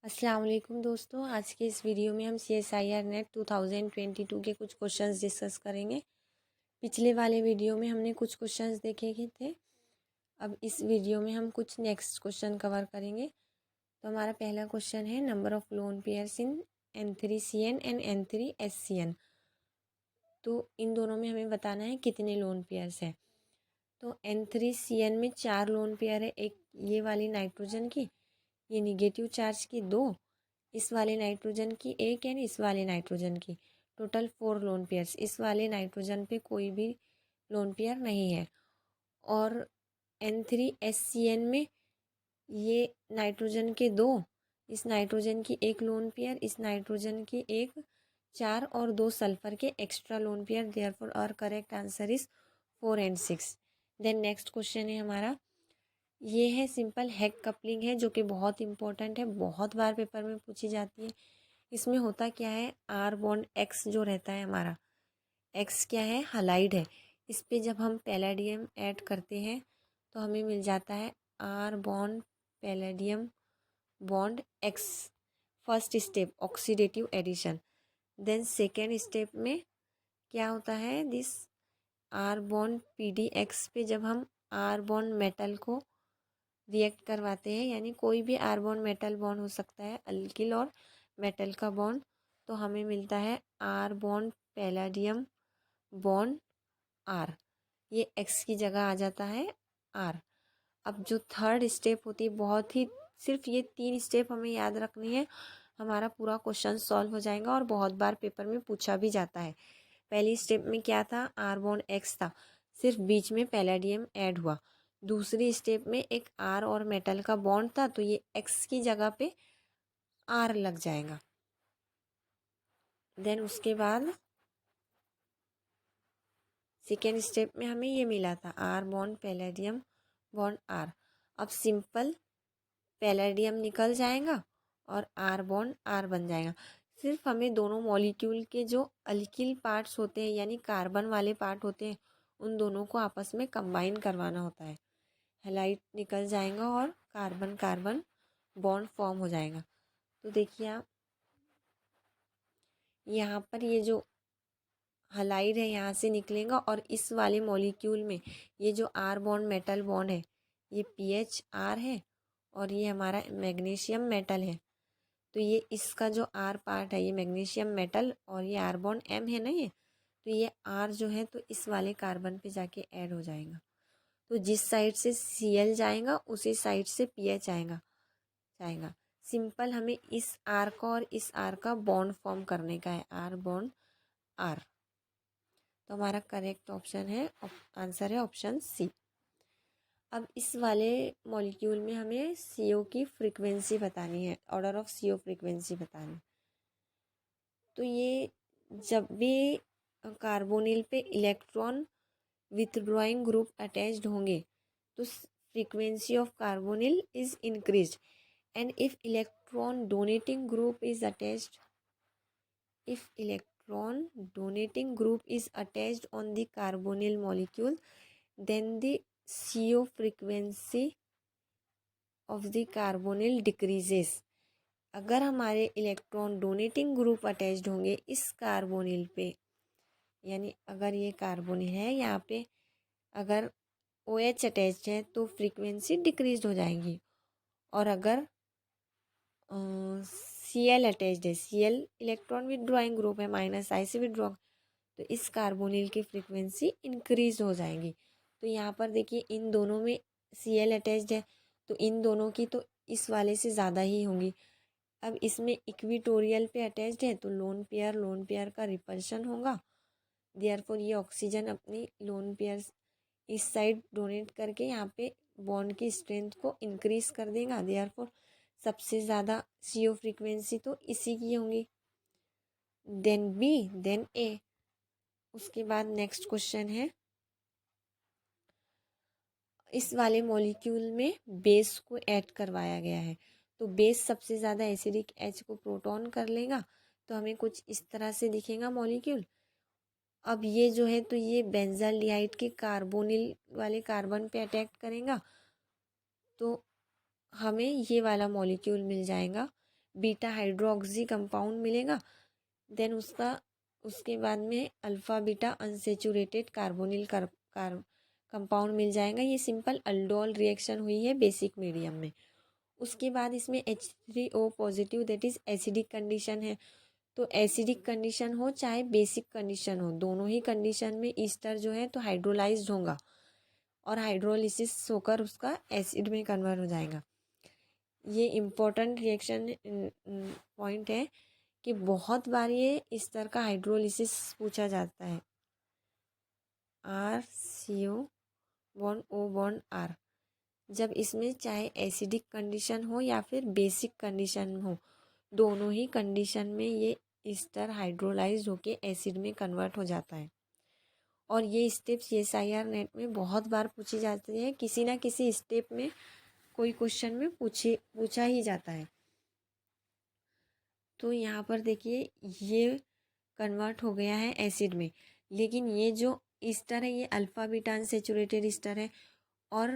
अस्सलाम वालेकुम दोस्तों, आज के इस वीडियो में हम CSIR नेट 2022 के कुछ क्वेश्चंस डिस्कस करेंगे। पिछले वाले वीडियो में हमने कुछ क्वेश्चंस देखे थे। अब इस वीडियो में हम कुछ नेक्स्ट क्वेश्चन कवर करेंगे। तो हमारा पहला क्वेश्चन है number of lone pairs in N3CN and N3SCN। तो इन दोनों में हमें बताना है कितने लोन पेयर्स हैं। तो N3CN में 4 लोन पेयर है, एक ये वाली नाइट्रोजन की, ये निगेटिव चार्ज की 2, इस वाले नाइट्रोजन की 1 एंड इस वाले नाइट्रोजन की, टोटल 4 लोन पेयर्स। इस वाले नाइट्रोजन पे कोई भी लोन पेयर नहीं है। और N3SCN में ये नाइट्रोजन के 2, इस नाइट्रोजन की 1 लोन पेयर, इस नाइट्रोजन की 1, 4 और 2 सल्फर के extra lone pair. Therefore our correct answer is 4 and 6। Then next question है हमारा, ये है सिंपल हेग कपलिंग है, जो कि बहुत इंपॉर्टेंट है, बहुत बार पेपर में पूछी जाती है। इसमें होता क्या है, आर बॉन्ड एक्स जो रहता है हमारा, एक्स क्या है, हलाइड है। इस पे जब हम पैलेडियम ऐड करते हैं तो हमें मिल जाता है R bond palladium bond X. First step oxidative addition. Then second step में क्या होता है, दिस आर बॉन्ड PDX पे जब हम आर बॉन्ड मेटल को रिएक्ट करवाते हैं, यानी कोई भी आर बॉन्ड मेटल बॉन्ड हो सकता है, अल्किल और मेटल का बॉन्ड, तो हमें मिलता है R bond palladium bond R. ये एक्स की जगह आ जाता है आर। अब जो थर्ड स्टेप होती है, बहुत ही सिर्फ ये 3 स्टेप हमें याद रखनी है, हमारा पूरा क्वेश्चन सॉल्व हो जाएगा और बहुत बार पेपर में पूछा भी जाता है। पहली स्टेप में क्या था, आर बॉन्ड एक्स था, सिर्फ बीच में पैलेडियम ऐड हुआ। दूसरी स्टेप में एक आर और मेटल का बॉन्ड था, तो ये एक्स की जगह पे आर लग जाएगा। देन उसके बाद सेकेंड स्टेप में हमें ये मिला था R bond palladium bond R. अब सिंपल पैलेडियम निकल जाएगा और आर बॉन्ड आर बन जाएगा। सिर्फ हमें दोनों मॉलिक्यूल के जो अल्किल पार्ट्स होते हैं, यानी कार्बन वाले पार्ट होते हैं, उन दोनों को आपस में कंबाइन करवाना होता है। हैलाइड निकल जाएगा और कार्बन कार्बन बॉन्ड फॉर्म हो जाएगा। तो देखिए आप यहाँ पर ये जो हलाइड है यहाँ से निकलेगा और इस वाले मॉलिक्यूल में ये जो आर बॉन्ड मेटल बॉन्ड है, ये PHR है और ये हमारा मैग्नीशियम मेटल है। तो ये इसका जो आर पार्ट है, ये मैग्नीशियम मेटल और ये आर बॉन्ड M है ना, ये तो ये आर जो है तो इस वाले कार्बन पे जाके ऐड हो जाएगा। तो जिस साइड से Cl जाएगा उसी साइड से PH आएगा जाएगा। सिंपल हमें इस आर का और इस आर का बॉन्ड फॉर्म करने का है, आर बॉन्ड आर। तो हमारा करेक्ट ऑप्शन है, आंसर है ऑप्शन सी। अब इस वाले मॉलिक्यूल में हमें CO की फ्रीक्वेंसी बतानी है, ऑर्डर ऑफ CO फ्रीक्वेंसी बतानी। तो ये जब भी कार्बोनिल पे इलेक्ट्रॉन विथड्रॉइंग ग्रुप अटैच्ड होंगे तो frequency of carbonyl is increased, and if electron donating group is attached, if electron donating group is attached on the carbonyl molecule, then the CO frequency of the carbonyl decreases। अगर हमारे electron donating group attached होंगे इस carbonyl पे, यानी अगर ये carbonyl है यहाँ पे, अगर OH अटैच्ड है तो फ्रीक्वेंसी डिक्रीज हो जाएगी। और अगर Cl अटैच्ड है, Cl इलेक्ट्रॉन विदड्रॉइंग ग्रुप है, -I से विदड्रॉ, तो इस कार्बोनिल की फ्रीक्वेंसी इंक्रीज हो जाएगी। तो यहाँ पर देखिए इन दोनों में Cl अटैच्ड है, तो इन दोनों की तो इस वाले से ज़्यादा ही होंगी। अब इसमें इक्विटोरियल पे अटैच्ड है तो लोन पेयर का रिपल्शन होगा। देयरफॉर ये ऑक्सीजन अपनी लोन पेयर इस साइड डोनेट करके यहाँ पे बॉन्ड की स्ट्रेंथ को इंक्रीज कर देगा। देयरफॉर सबसे ज़्यादा CO फ्रीक्वेंसी तो इसी की होंगी, देन B, देन A। उसके बाद नेक्स्ट क्वेश्चन है, इस वाले मॉलिक्यूल में बेस को ऐड करवाया गया है, तो बेस सबसे ज़्यादा एसिडिक H को प्रोटॉन कर लेगा, तो हमें कुछ इस तरह से दिखेगा मॉलिक्यूल। अब ये जो है तो ये बेंजाल्डिहाइड के कार्बोनिल वाले कार्बन पे अटैक करेगा, तो हमें ये वाला मॉलिक्यूल मिल जाएगा बीटा हाइड्रोक्सी कंपाउंड मिलेगा। देन उसके बाद में alpha beta unsaturated carbonyl compound मिल जाएगा। ये सिंपल अल्डोल रिएक्शन हुई है बेसिक मीडियम में। उसके बाद इसमें H3O positive that is acidic condition है। तो एसिडिक कंडीशन हो चाहे बेसिक कंडीशन हो, दोनों ही कंडीशन में ईस्टर जो है तो हाइड्रोलाइज्ड होगा और हाइड्रोलिसिस होकर उसका एसिड में कन्वर्ट हो जाएगा। ये इम्पोर्टेंट रिएक्शन पॉइंट है कि बहुत बार ये इस तरह का हाइड्रोलिसिस पूछा जाता है। RCO bond O bond R, जब इसमें चाहे एसिडिक कंडीशन हो या फिर बेसिक कंडीशन हो, दोनों ही कंडीशन में ये ईस्टर हाइड्रोलाइज होके एसिड में कन्वर्ट हो जाता है। और ये स्टेप्स CSIR नेट में बहुत बार पूछी जाती है, किसी ना किसी स्टेप में कोई क्वेश्चन में पूछा ही जाता है। तो यहाँ पर देखिए ये कन्वर्ट हो गया है एसिड में, लेकिन ये जो ईस्टर है ये अल्फ़ा बीटा अनसेचुरेटेड ईस्टर है और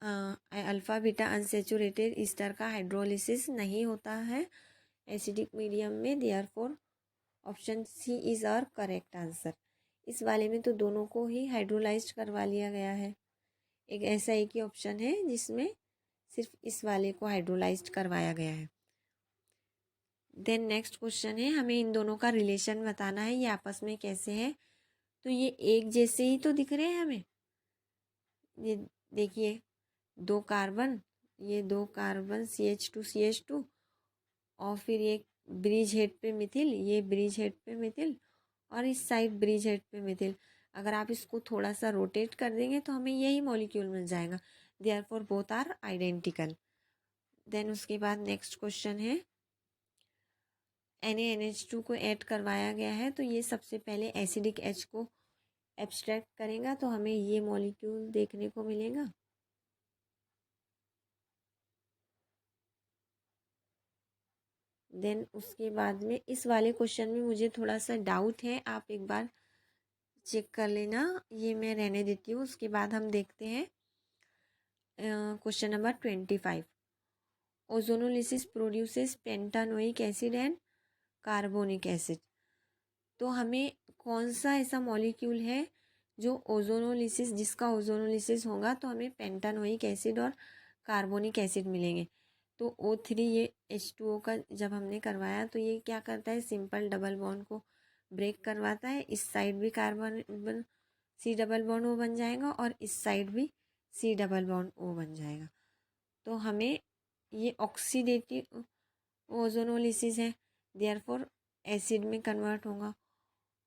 अल्फ़ा बीटा अनसेचुरेटेड ईस्टर का हाइड्रोलिसिस नहीं होता है एसिडिक मीडियम में। Therefore option C is our correct answer. इस वाले में तो दोनों को ही हाइड्रोलाइज्ड करवा लिया गया है। एक ऐसा एक ही ऑप्शन है जिसमें सिर्फ इस वाले को हाइड्रोलाइज्ड करवाया गया है। देन नेक्स्ट क्वेश्चन है, हमें इन दोनों का रिलेशन बताना है, ये आपस में कैसे है। तो ये एक जैसे ही तो दिख रहे हैं हमें। ये देखिए दो कार्बन, ये दो कार्बन CH2 और फिर ये ब्रिज हेड पे मिथिल, ये ब्रिज हेड पे मिथिल और इस साइड ब्रिज हेड पे मिथिल। अगर आप इसको थोड़ा सा रोटेट कर देंगे तो हमें यही मॉलिक्यूल मिल जाएगा। Therefore both are identical. Then उसके बाद नेक्स्ट क्वेश्चन है, NaNH2 को ऐड करवाया गया है, तो ये सबसे पहले एसिडिक H को एब्स्ट्रैक्ट करेगा तो हमें ये मॉलिक्यूल देखने को मिलेगा। देन उसके बाद में इस वाले क्वेश्चन में मुझे थोड़ा सा डाउट है, आप एक बार चेक कर लेना, ये मैं रहने देती हूँ। उसके बाद हम देखते हैं question number 25। Ozonolysis produces pentanoic acid and carbonic acid. तो हमें कौन सा ऐसा मॉलिक्यूल है जो ओजोनोलिसिस, जिसका ओजोनोलिसिस होगा तो हमें पेंटानोइक एसिड और कार्बोनिक एसिड मिलेंगे। तो O3 ये H2O का जब हमने करवाया तो ये क्या करता है, सिंपल डबल बॉन्ड को ब्रेक करवाता है। इस साइड भी carbon C double bond O बन जाएगा और इस साइड भी C डबल बॉन्ड O बन जाएगा। तो हमें ये ऑक्सीडेटिव ओजोनोलिसिस है, देयरफॉर एसिड में कन्वर्ट होगा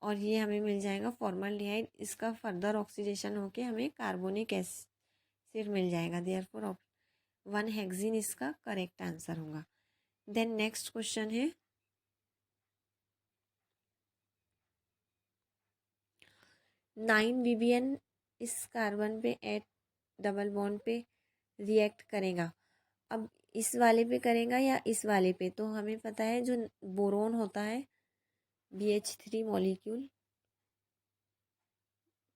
और ये हमें मिल जाएगा फॉर्मल्डिहाइड। इसका फर्दर ऑक्सीडेशन होके हमें कार्बोनिक एसिड मिल जाएगा। देयरफॉर 1 हेक्सीन इसका करेक्ट आंसर होगा। देन नेक्स्ट क्वेश्चन है, 9 VBN इस कार्बन पे एट डबल बॉन्ड पे रिएक्ट करेगा। अब इस वाले पे करेगा या इस वाले पे, तो हमें पता है जो बोरोन होता है BH3 मॉलिक्यूल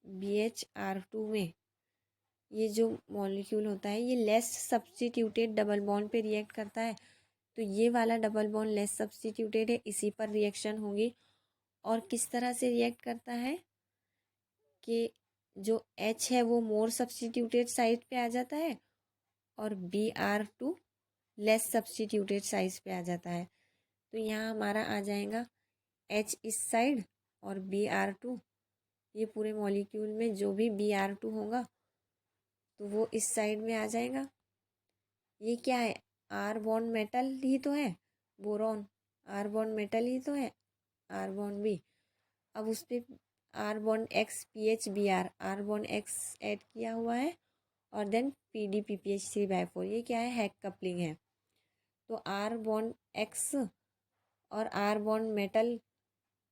BHR2 में ये जो मॉलिक्यूल होता है ये लेस सब्स्टिट्यूटेड डबल बॉन्ड पे रिएक्ट करता है। तो ये वाला डबल बॉन्ड लेस सब्स्टिट्यूटेड है, इसी पर रिएक्शन होगी। और किस तरह से रिएक्ट करता है कि जो H है वो मोर सब्स्टिट्यूटेड साइड पे आ जाता है और Br2 लेस सब्स्टिट्यूटेड साइज पे आ जाता है। तो यहाँ हमारा आ जाएगा H इस साइड और Br2, ये पूरे मॉलिक्यूल में जो भी Br2 होगा तो वो इस साइड में आ जाएगा। ये क्या है, आर बॉन्ड मेटल ही तो है, बोरॉन आर बॉन्ड मेटल ही तो है, आर बॉन्ड बी। अब उस पर R bond X PH R bond X add किया हुआ है और देन PDPPH3/4, ये क्या है, हैक कपलिंग है। तो आर बॉन्ड एक्स और आर बॉन्ड मेटल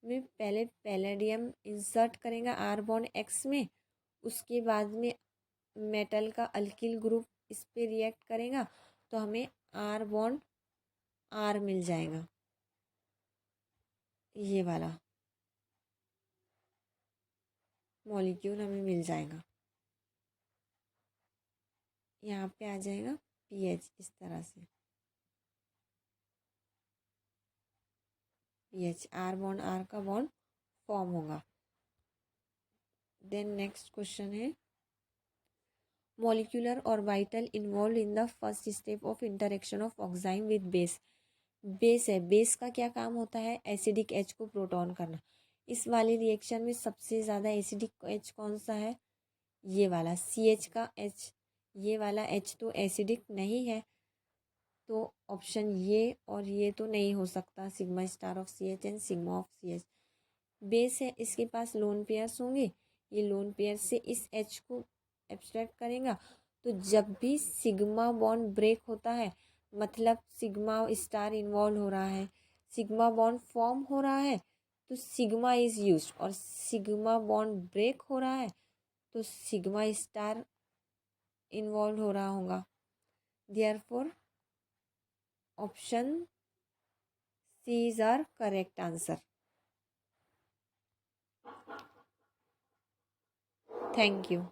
में पहले पैलेडियम इंसर्ट करेगा आर बॉन्ड एक्स में, उसके बाद में मेटल का अल्किल ग्रुप इस पे रिएक्ट करेगा तो हमें आर बॉन्ड आर मिल जाएगा। ये वाला मॉलिक्यूल हमें मिल जाएगा, यहाँ पे आ जाएगा PH इस तरह से। पीएच, आर बॉन्ड आर का बॉन्ड फॉर्म होगा। देन नेक्स्ट क्वेश्चन है molecular orbital involve in the first step of interaction of oxime with base. Base है, बेस का क्या काम होता है? एसिडिक एच को प्रोटॉन करना। इस वाली रिएक्शन में सबसे ज़्यादा एसिडिक एच कौन सा है? ये वाला CH का H। ये वाला H तो एसिडिक नहीं है, तो ऑप्शन ये और ये तो नहीं हो सकता, sigma star of CH and sigma of CH। Base है, इसके पास लोन पेयर्स होंगे, ये लोन पेयर से इस H को एब्स्ट्रैक्ट करेगा, तो जब भी सिग्मा बॉन्ड ब्रेक होता है मतलब सिग्मा स्टार इन्वॉल्व हो रहा है, सिग्मा बॉन्ड फॉर्म हो रहा है, तो सिग्मा इज यूज्ड, और सिग्मा बॉन्ड ब्रेक हो रहा है तो सिग्मा स्टार इन्वॉल्व हो रहा होगा। Therefore option C is our correct answer. Thank you.